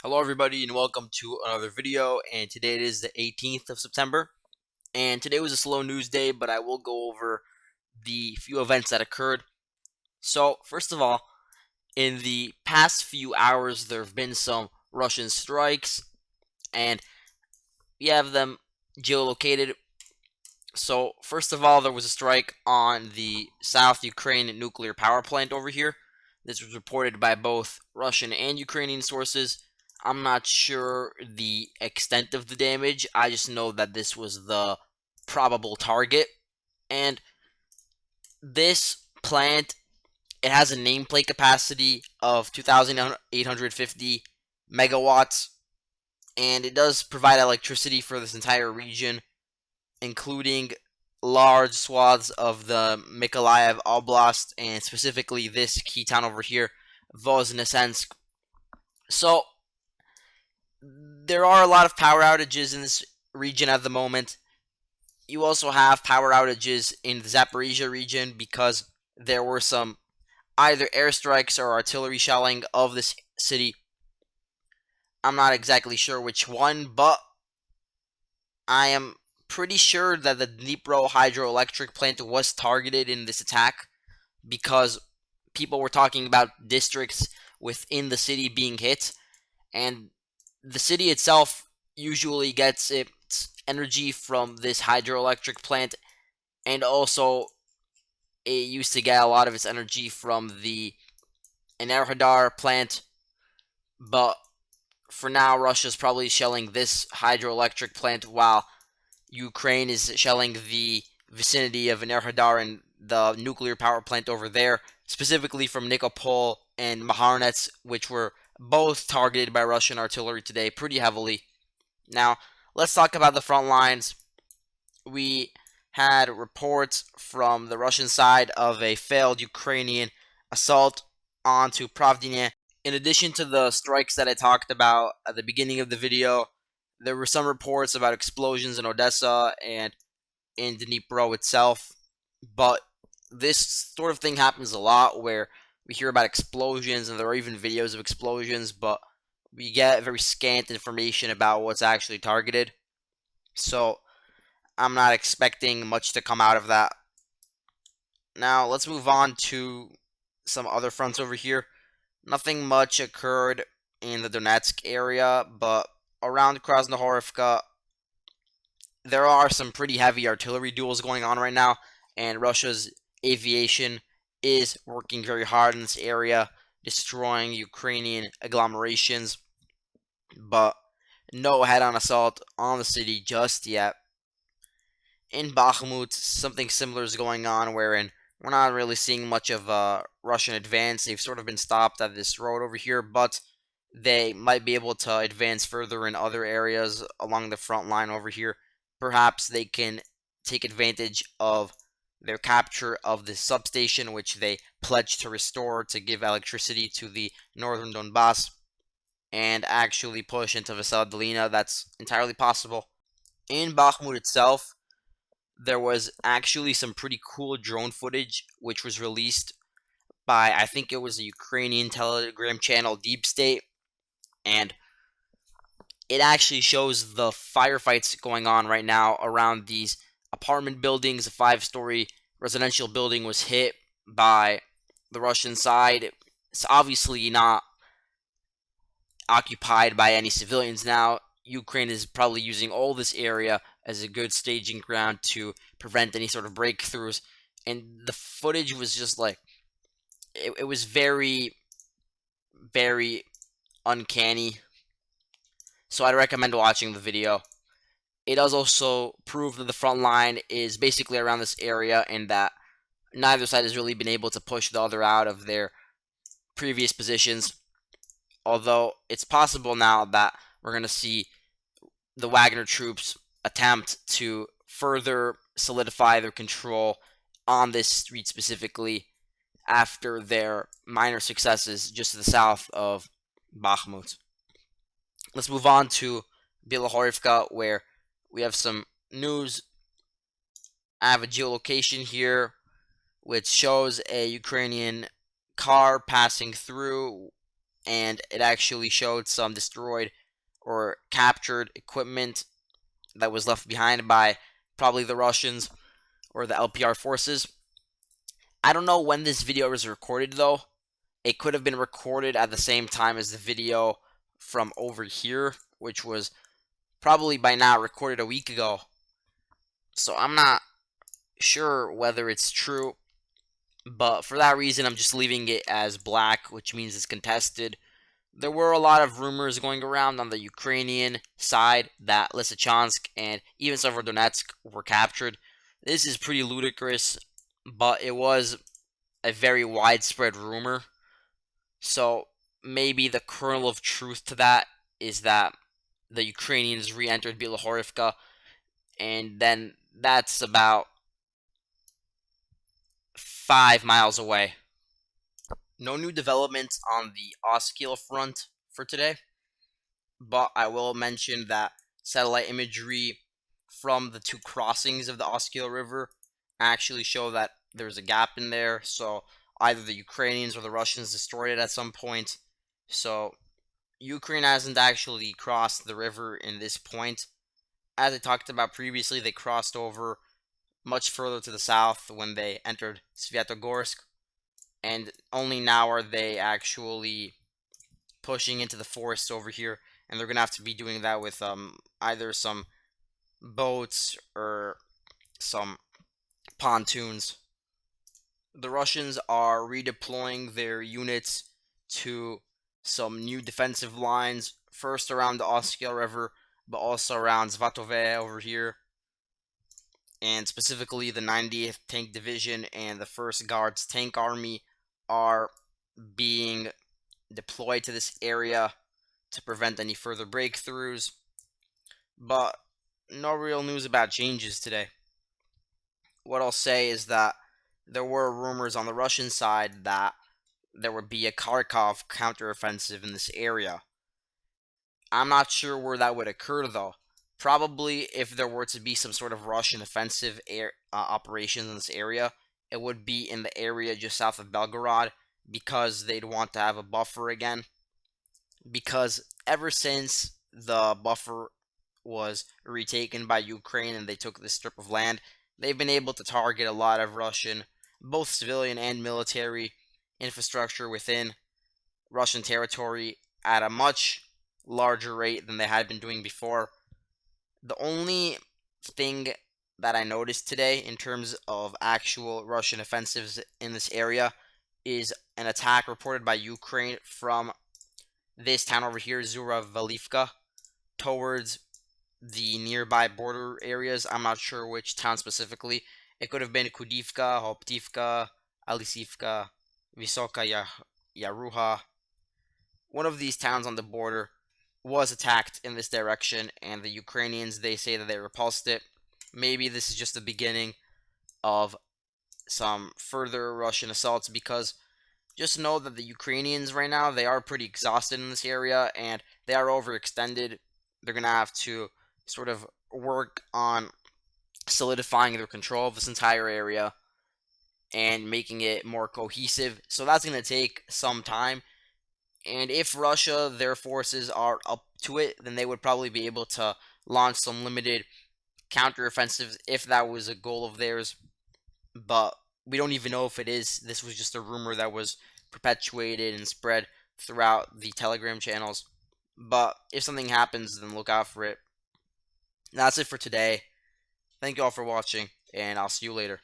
Hello everybody and welcome to another video, and today it is the 18th of September, and today was a slow news day, but I will go over the few events that occurred. So first of all, in the past few hours there have been some Russian strikes, and we have them geolocated. So first of all, there was a strike on the South Ukraine nuclear power plant over here. This was reported by both Russian and Ukrainian sources. I'm not sure the extent of the damage. I just know that this was the probable target. And this plant, it has a nameplate capacity of 2,850 megawatts, and it does provide electricity for this entire region, including large swaths of the Mykolaiv Oblast, and specifically this key town over here, Voznesensk. So, there are a lot of power outages in this region at the moment. You also have power outages in the Zaporizhia region because there were some either airstrikes or artillery shelling of this city. I'm not exactly sure which one, but I am pretty sure that the Dnipro hydroelectric plant was targeted in this attack because people were talking about districts within the city being hit, and the city itself usually gets its energy from this hydroelectric plant, and also it used to get a lot of its energy from the Enerhodar plant, but for now Russia's probably shelling this hydroelectric plant while Ukraine is shelling the vicinity of Enerhodar and the nuclear power plant over there, specifically from Nikopol and Maharnets, which were both targeted by Russian artillery today pretty heavily. Now, let's talk about the front lines. We had reports from the Russian side of a failed Ukrainian assault onto Pravdine. In addition to the strikes that I talked about at the beginning of the video, there were some reports about explosions in Odessa and in Dnipro itself, but this sort of thing happens a lot where we hear about explosions and there are even videos of explosions, but we get very scant information about what's actually targeted. So I'm not expecting much to come out of that. Now let's move on to some other fronts over here. Nothing much occurred in the Donetsk area, but around Krasnohorivka, there are some pretty heavy artillery duels going on right now, and Russia's aviation is working very hard in this area, destroying Ukrainian agglomerations, but no head-on assault on the city just yet. In Bakhmut, something similar is going on, wherein we're not really seeing much of a Russian advance. They've sort of been stopped at this road over here, but they might be able to advance further in other areas along the front line over here. Perhaps they can take advantage of their capture of the substation, which they pledged to restore to give electricity to the northern Donbass, and actually push into Vesela Dolina. That's entirely possible. In Bakhmut itself, there was actually some pretty cool drone footage which was released by, I think it was a Ukrainian Telegram channel, Deep State, and it actually shows the firefights going on right now around these apartment buildings. A 5-story residential building was hit by the Russian side. It's obviously not occupied by any civilians now. Ukraine is probably using all this area as a good staging ground to prevent any sort of breakthroughs. And the footage was just like, it was very, very uncanny. So I'd recommend watching the video. It does also prove that the front line is basically around this area and that neither side has really been able to push the other out of their previous positions. Although it's possible now that we're going to see the Wagner troops attempt to further solidify their control on this street specifically after their minor successes just to the south of Bakhmut. Let's move on to Bilohorivka, where we have some news. I have a geolocation here which shows a Ukrainian car passing through and it actually showed some destroyed or captured equipment that was left behind by probably the Russians or the LPR forces. I don't know when this video was recorded though. It could have been recorded at the same time as the video from over here, which was probably by now recorded a week ago. So I'm not sure whether it's true, but for that reason, I'm just leaving it as black, which means it's contested. There were a lot of rumors going around on the Ukrainian side that Lysychansk and even Severodonetsk were captured. This is pretty ludicrous, but it was a very widespread rumor. So maybe the kernel of truth to that is that the Ukrainians re-entered Bilohorivka, and then that's about 5 miles away. No new developments on the Oskil Front for today, but I will mention that satellite imagery from the two crossings of the Oskil River actually show that there's a gap in there, so either the Ukrainians or the Russians destroyed it at some point. So Ukraine hasn't actually crossed the river in this point. As I talked about previously, they crossed over much further to the south when they entered Svyatogorsk, and only now are they actually pushing into the forests over here, and they're gonna have to be doing that with either some boats or some pontoons. The Russians are redeploying their units to some new defensive lines, first around the Oskil River, but also around Zvatove over here, and specifically the 90th Tank Division and the 1st Guards Tank Army are being deployed to this area to prevent any further breakthroughs. But no real news about changes today. What I'll say is that there were rumors on the Russian side that there would be a Kharkov counteroffensive in this area. I'm not sure where that would occur though. Probably if there were to be some sort of Russian offensive operations in this area, it would be in the area just south of Belgorod, because they'd want to have a buffer again. Because ever since the buffer was retaken by Ukraine and they took this strip of land, they've been able to target a lot of Russian, both civilian and military, infrastructure within Russian territory at a much larger rate than they had been doing before. The only thing that I noticed today in terms of actual Russian offensives in this area is an attack reported by Ukraine from this town over here, Zuravalivka, towards the nearby border areas. I'm not sure which town specifically. It could have been Kudivka, Hoptivka, Alisivka, Visoka Yaruha. One of these towns on the border was attacked in this direction, and the Ukrainians, they say that they repulsed it. Maybe this is just the beginning of some further Russian assaults, because just know that the Ukrainians right now, they are pretty exhausted in this area, and they are overextended. They're going to have to sort of work on solidifying their control of this entire area and making it more cohesive. So that's going to take some time. And if Russia, their forces are up to it, then they would probably be able to launch some limited counteroffensives if that was a goal of theirs. But we don't even know if it is. This was just a rumor that was perpetuated and spread throughout the Telegram channels. But if something happens, then look out for it. That's it for today. Thank you all for watching, and I'll see you later.